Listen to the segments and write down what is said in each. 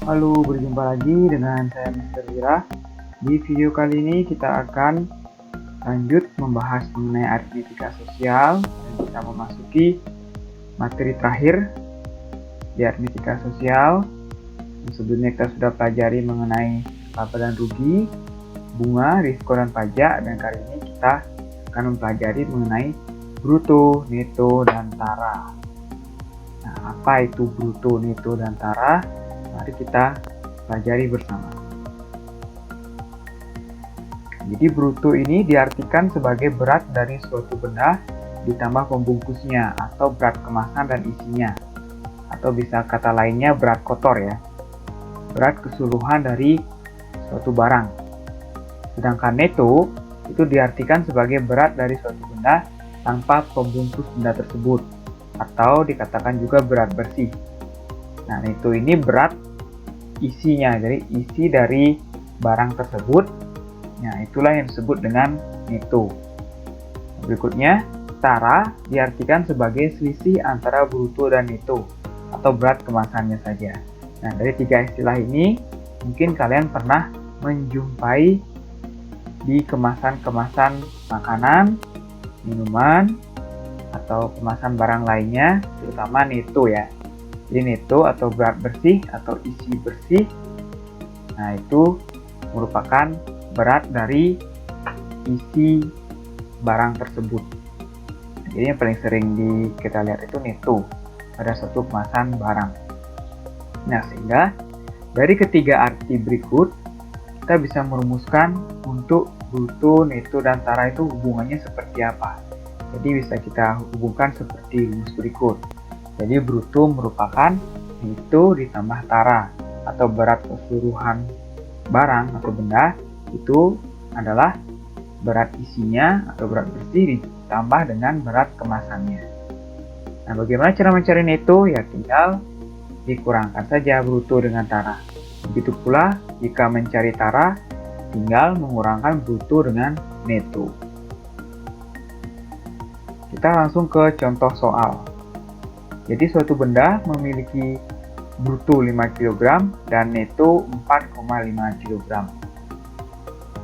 Halo, berjumpa lagi dengan saya Mr. Wira. Di video kali ini kita akan lanjut membahas mengenai aritmetika sosial dan kita memasuki materi terakhir di aritmetika sosial. Sebelumnya kita sudah pelajari mengenai laba dan rugi, bunga, risiko dan pajak, dan kali ini kita akan mempelajari mengenai bruto, neto, dan tara. Nah, apa itu bruto, neto, dan tara? Mari kita pelajari bersama. Jadi bruto ini diartikan sebagai berat dari suatu benda ditambah pembungkusnya atau berat kemasan dan isinya. Atau bisa kata lainnya berat kotor ya. Berat keseluruhan dari suatu barang. Sedangkan neto itu diartikan sebagai berat dari suatu benda tanpa pembungkus benda tersebut. Atau dikatakan juga berat bersih. Nah, neto ini berat isinya, jadi isi dari barang tersebut. Nah, itulah yang disebut dengan neto. Berikutnya, tara diartikan sebagai selisih antara bruto dan neto atau berat kemasannya saja. Nah, dari tiga istilah ini mungkin kalian pernah menjumpai di kemasan-kemasan makanan, minuman, atau kemasan barang lainnya, terutama neto ya. Jadi neto atau berat bersih atau isi bersih, nah itu merupakan berat dari isi barang tersebut. Jadi yang paling sering kita lihat itu neto pada suatu kemasan barang. Nah, sehingga dari ketiga arti berikut kita bisa merumuskan untuk bruto, neto, dan tara itu hubungannya seperti apa. Jadi bisa kita hubungkan seperti rumus berikut. Jadi bruto merupakan neto ditambah tara atau berat keseluruhan barang atau benda itu adalah berat isinya atau berat bersih ditambah dengan berat kemasannya. Nah, bagaimana cara mencari neto? Ya tinggal dikurangkan saja bruto dengan tara. Begitu pula jika mencari tara tinggal mengurangkan bruto dengan neto. Kita langsung ke contoh soal. Jadi suatu benda memiliki bruto 5 kg dan neto 4,5 kg.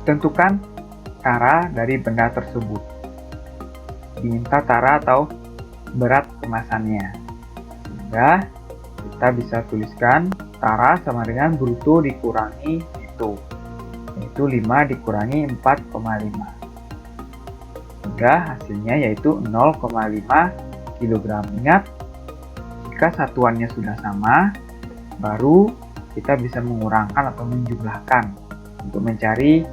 Tentukan tara dari benda tersebut. Diminta tara atau berat kemasannya. Sehingga kita bisa tuliskan tara sama dengan bruto dikurangi neto. Yaitu 5 dikurangi 4,5. Sehingga hasilnya yaitu 0,5 kg. Ingat, jika satuannya sudah sama, baru kita bisa mengurangkan atau menjumlahkan untuk mencari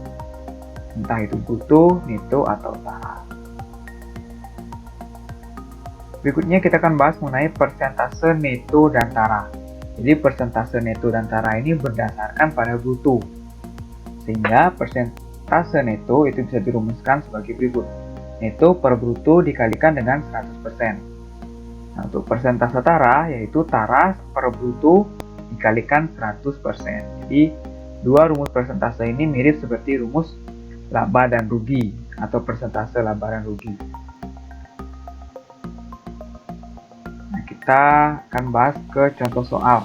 entah itu bruto, neto, atau tara. Berikutnya kita akan bahas mengenai persentase neto dan tara. Jadi persentase neto dan tara ini berdasarkan pada bruto. Sehingga persentase neto itu bisa dirumuskan sebagai berikut. Neto per bruto dikalikan dengan 100%. Nah, untuk persentase tara, yaitu tara per bruto dikalikan 100%. Jadi, dua rumus persentase ini mirip seperti rumus laba dan rugi atau persentase laba dan rugi. Nah, kita akan bahas ke contoh soal.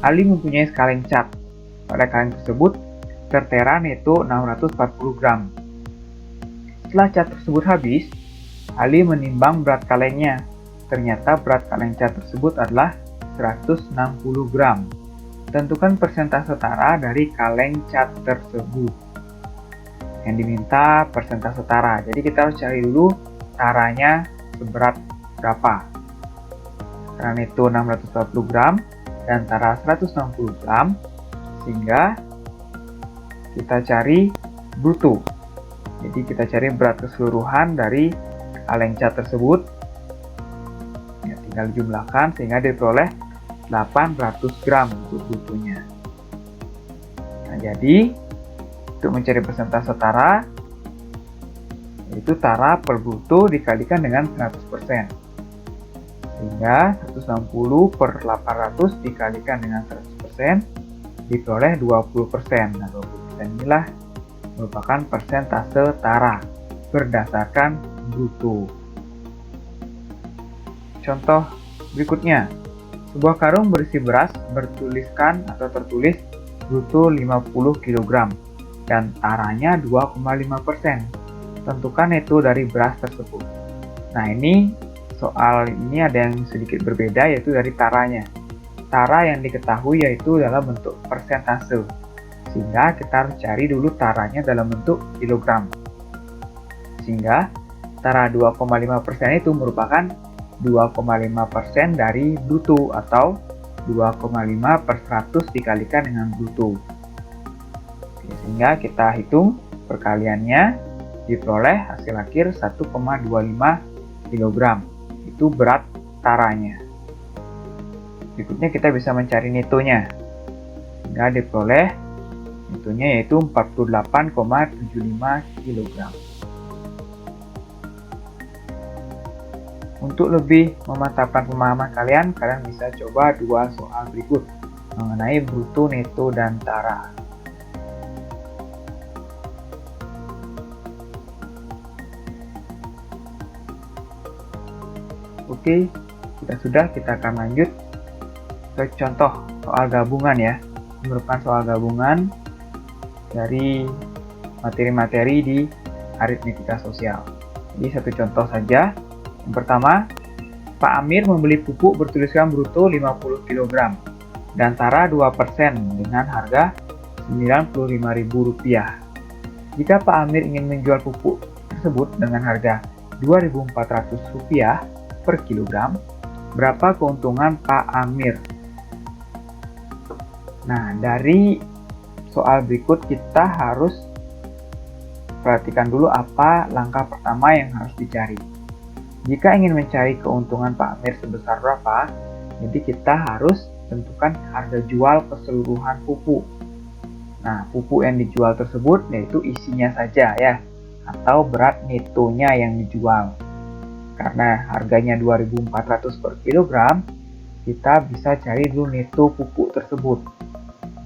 Ali mempunyai kaleng cat. Pada kaleng tersebut tertera neto 640 gram. Setelah cat tersebut habis, Ali menimbang berat kalengnya. Ternyata berat kaleng cat tersebut adalah 160 gram. Tentukan persentase tara dari kaleng cat tersebut. Yang diminta persentase tara. Jadi kita harus cari dulu taranya seberat berapa. Karena neto 640 gram dan tara 160 gram, sehingga kita cari bruto. Jadi kita cari berat keseluruhan dari kaleng cat tersebut. Tinggal jumlahkan sehingga diperoleh 800 gram untuk brutonya. Nah, jadi untuk mencari persentase tara, yaitu tara per bruto dikalikan dengan 100%. Sehingga 160 per 800 dikalikan dengan 100% diperoleh 20%. Nah, 20% inilah merupakan persentase tara berdasarkan bruto. Contoh berikutnya, Sebuah karung berisi beras bertuliskan atau tertulis bruto 50 kg dan taranya 2,5%. Tentukan neto dari beras tersebut. Nah, ini soal ini ada yang sedikit berbeda, yaitu dari taranya. Tara yang diketahui yaitu dalam bentuk persentase, sehingga kita harus cari dulu taranya dalam bentuk kilogram. Sehingga tara 2,5% itu merupakan 2,5% dari bruto atau 2,5 per 100 dikalikan dengan bruto. Sehingga kita hitung perkaliannya, diperoleh hasil akhir 1,25 kg. Itu berat taranya. Berikutnya kita bisa mencari netonya. Sehingga diperoleh netonya yaitu 48,75 kg. Untuk lebih memantapkan pemahaman kalian bisa coba dua soal berikut mengenai bruto, neto, dan tara. Oke, sudah kita akan lanjut ke contoh soal gabungan ya. Ini merupakan soal gabungan dari materi-materi di aritmetika sosial. Jadi satu contoh saja. Yang pertama, Pak Amir membeli pupuk bertuliskan bruto 50 kg dan tara 2% dengan harga Rp95.000. Jika Pak Amir ingin menjual pupuk tersebut dengan harga Rp2.400 per kilogram, berapa keuntungan Pak Amir? Nah, dari soal berikut kita harus perhatikan dulu apa langkah pertama yang harus dicari. Jika ingin mencari keuntungan Pak Amir sebesar berapa, jadi kita harus tentukan harga jual keseluruhan pupuk. Nah, pupuk yang dijual tersebut yaitu isinya saja ya, atau berat netonya yang dijual. Karena harganya 2.400 per kilogram, kita bisa cari dulu neto pupuk tersebut.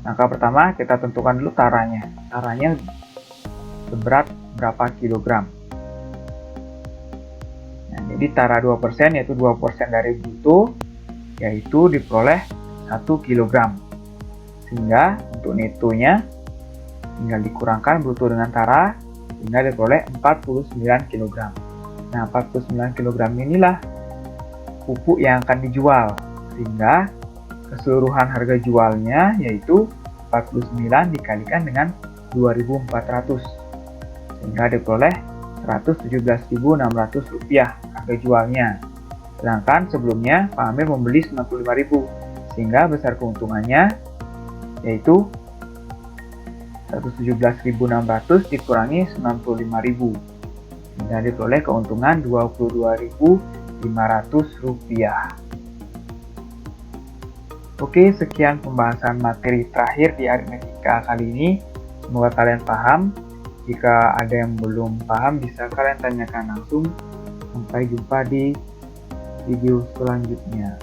Langkah pertama, kita tentukan dulu taranya. Taranya seberat berapa kilogram. Nah, jadi tara 2% yaitu 2% dari bruto, yaitu diperoleh 1 kg. Sehingga untuk netonya tinggal dikurangkan bruto dengan tara, sehingga diperoleh 49 kg. Nah, 49 kg inilah pupuk yang akan dijual, sehingga keseluruhan harga jualnya yaitu 49 dikalikan dengan 2.400, sehingga diperoleh Rp117.600 harga jualnya. Sedangkan sebelumnya Pak Amir membeli Rp95.000, sehingga besar keuntungannya yaitu Rp117.600 dikurangi Rp95.000, sehingga diperoleh keuntungan Rp22.500. Oke, sekian pembahasan materi terakhir di aritmetika kali ini. Semoga kalian paham. Jika ada yang belum paham, bisa kalian tanyakan langsung. Sampai jumpa di video selanjutnya.